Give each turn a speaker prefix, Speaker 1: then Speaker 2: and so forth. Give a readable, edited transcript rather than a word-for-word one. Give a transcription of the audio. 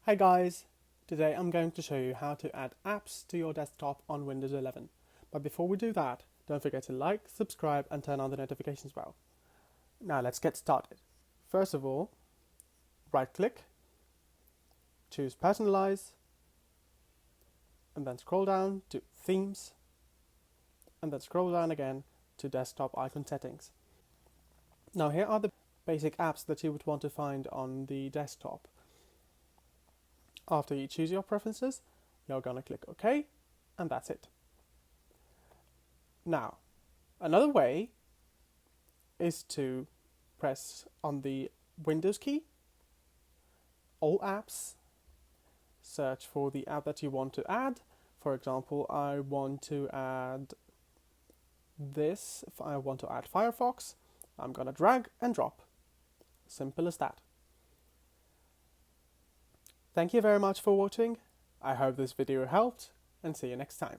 Speaker 1: Hi guys! Today I'm going to show you how to add apps to your desktop on Windows 11. But before we do that, don't forget to like, subscribe and turn on the notifications bell. Now let's get started. First of all, right click, choose Personalize, and then scroll down to Themes, and then scroll down again to Desktop Icon Settings. Now here are the basic apps that you would want to find on the desktop. After you choose your preferences, you're going to click OK, and that's it. Now, another way is to press on the Windows key, All Apps, search for the app that you want to add. For example, I want to add this. If I want to add Firefox, I'm going to drag and drop. Simple as that. Thank you very much for watching. I hope this video helped, and see you next time.